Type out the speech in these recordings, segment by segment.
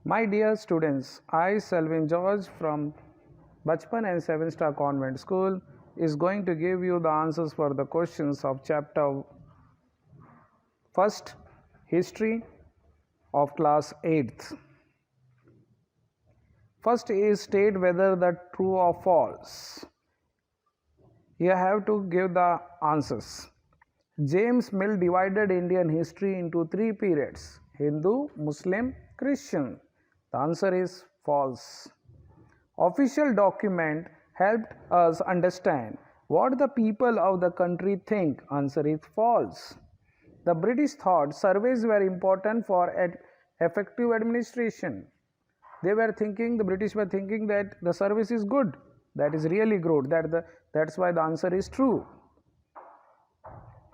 My dear students, I, Selvin George from Bachpan and 7-Star Convent School, is going to give you the answers for the questions of chapter 1st, History of class 8th. First is state whether the true or false. You have to give the answers. James Mill divided Indian history into 3 periods: Hindu, Muslim, Christian. The answer is false. Official document helped us understand what the people of the country think. Answer is false. The British thought surveys were important for effective administration. The British were thinking that the service is good. That is really good. That's why the answer is true.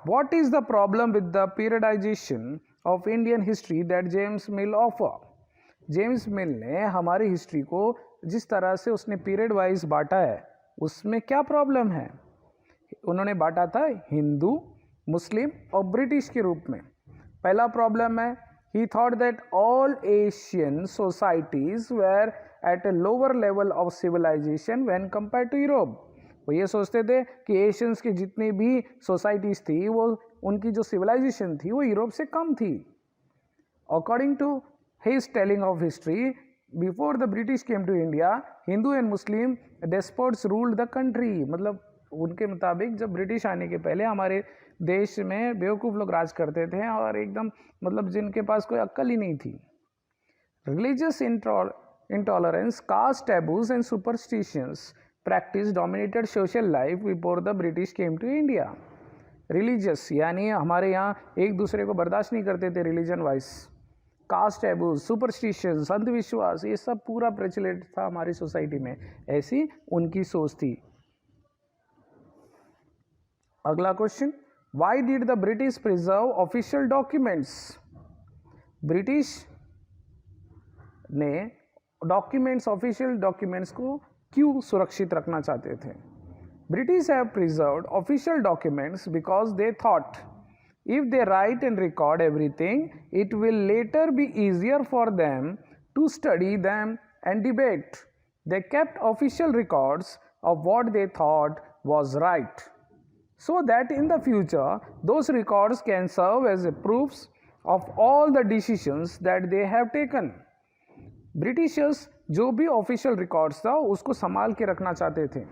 What is the problem with the periodization of Indian history that James Mill offer? James मिल ने हमारी history को जिस तरह से उसने period wise बांटा है उसमें क्या प्रॉब्लम है? उन्होंने बांटा था हिंदू, मुस्लिम और ब्रिटिश के रूप में. पहला प्रॉब्लम है, he thought that all Asian societies were at a lower level of civilization when compare to Europe. वो ये सोचते थे कि एशियंस की जितनी भी सोसाइटीज थी वो उनकी जो सिविलाइजेशन थी वो यूरोप से कम थी. According to his telling of history, before the British came to India, Hindu and Muslim despots ruled the country. मतलब उनके मुताबिक जब ब्रिटिश आने के पहले हमारे देश में बेवकूफ़ लोग राज करते थे और एकदम मतलब जिनके पास कोई अक्ल ही नहीं थी. Religious intolerance, caste taboos and superstitions practice dominated social life before the British came to India. Religious यानी हमारे यहाँ एक दूसरे को बर्दाश्त नहीं करते थे religion wise. Caste taboos, superstitions, अंधविश्वास, ये सब पूरा प्रचलित था हमारी सोसाइटी में. ऐसी उनकी सोच थी. अगला question, why did the British preserve official documents? British ने डॉक्यूमेंट्स, ऑफिशियल डॉक्यूमेंट्स को क्यों सुरक्षित रखना चाहते थे? British have preserved official documents because they thought if they write and record everything, it will later be easier for them to study them and debate. They kept official records of what they thought was right, so that in the future those records can serve as proofs of all the decisions that they have taken. Britishers जो भी official records था उसको संभाल के रखना चाहते थे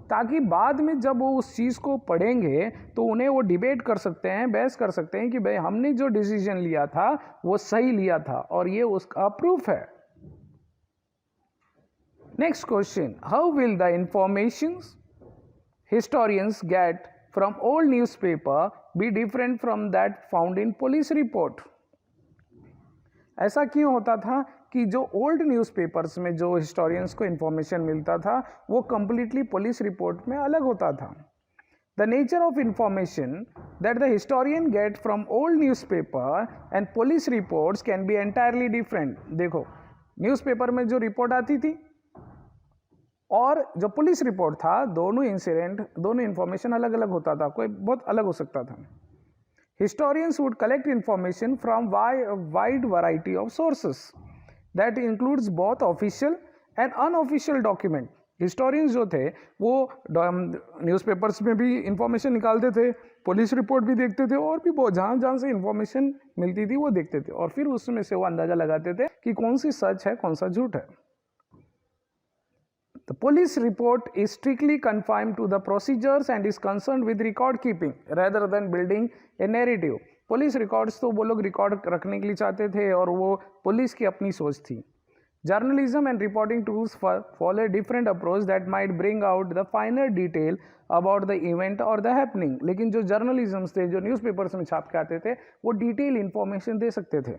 ताकि बाद में जब वो उस चीज़ को पढ़ेंगे तो उन्हें वो डिबेट कर सकते हैं, बहस कर सकते हैं कि भाई हमने जो डिसीजन लिया था वो सही लिया था और ये उसका प्रूफ है. Next question, how will the information historians get from old newspaper be different from that found in police report? ऐसा क्यों होता था कि जो ओल्ड न्यूज़पेपर्स में जो हिस्टोरियंस को इन्फॉर्मेशन मिलता था वो कंप्लीटली पुलिस रिपोर्ट में अलग होता था? The nature of information that the historian get from old newspaper and police reports can be entirely different. देखो, न्यूज़पेपर में जो रिपोर्ट आती थी और जो पुलिस रिपोर्ट था, दोनों इंफॉर्मेशन अलग अलग होता था, कोई बहुत अलग हो सकता था. Historians would collect information from a wide variety of sources that includes both official and unofficial document. Historians जो थे वो न्यूज़पेपर्स में भी इंफॉर्मेशन निकालते थे, पुलिस रिपोर्ट भी देखते थे और भी बहुत जहाँ से इंफॉर्मेशन मिलती थी वो देखते थे और फिर उसमें से वो अंदाज़ा लगाते थे कि कौन सी सच है कौन सा झूठ है. The police report is strictly confined to the procedures and is concerned with record keeping rather than building a narrative. Police records तो वो लोग रिकॉर्ड रखने के लिए चाहते थे और वो पुलिस की अपनी सोच थी. Journalism and reporting tools follow a different approach that might bring out the finer detail about the event or the happening. लेकिन जो जर्नलिज्म्स थे, जो न्यूज़पेपर्स में छाप के आते थे, वो डिटेल इंफॉर्मेशन दे सकते थे.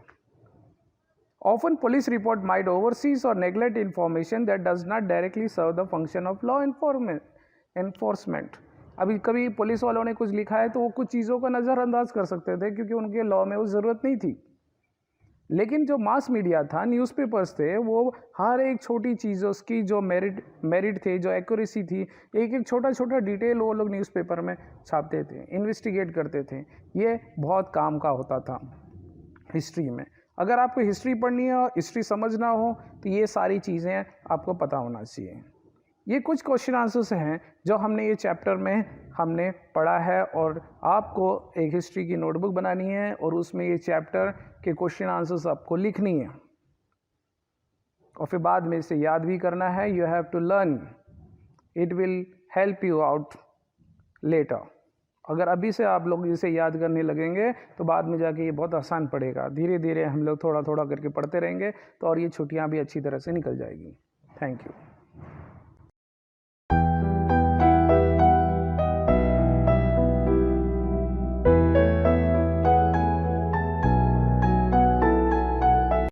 Often police report might oversee or neglect information that does not directly serve the function of law enforcement. अभी कभी पुलिस वालों ने कुछ लिखा है तो वो कुछ चीज़ों को नज़रअंदाज कर सकते थे क्योंकि उनके लॉ में वो ज़रूरत नहीं थी. लेकिन जो मास मीडिया था, न्यूज़पेपर्स थे, वो हर एक छोटी चीज़ उसकी जो मेरिट थे, जो एक्यूरेसी थी, एक एक छोटा छोटा डिटेल वो लोग न्यूज़पेपर में छापते थे, इन्वेस्टिगेट करते थे. ये बहुत काम का होता था हिस्ट्री में. अगर आपको हिस्ट्री पढ़नी है और हिस्ट्री समझना हो तो ये सारी चीज़ें आपको पता होना चाहिए। ये कुछ क्वेश्चन आंसर्स हैं जो हमने ये चैप्टर में हमने पढ़ा है, और आपको एक हिस्ट्री की नोटबुक बनानी है और उसमें ये चैप्टर के क्वेश्चन आंसर्स आपको लिखनी है और फिर बाद में इसे याद भी करना है। You have to learn, it will help you out later. अगर अभी से आप लोग इसे याद करने लगेंगे तो बाद में जाके ये बहुत आसान पड़ेगा। धीरे धीरे हम लोग थोड़ा थोड़ा करके पढ़ते रहेंगे तो और ये छुट्टियां भी अच्छी तरह से निकल जाएगी। Thank you.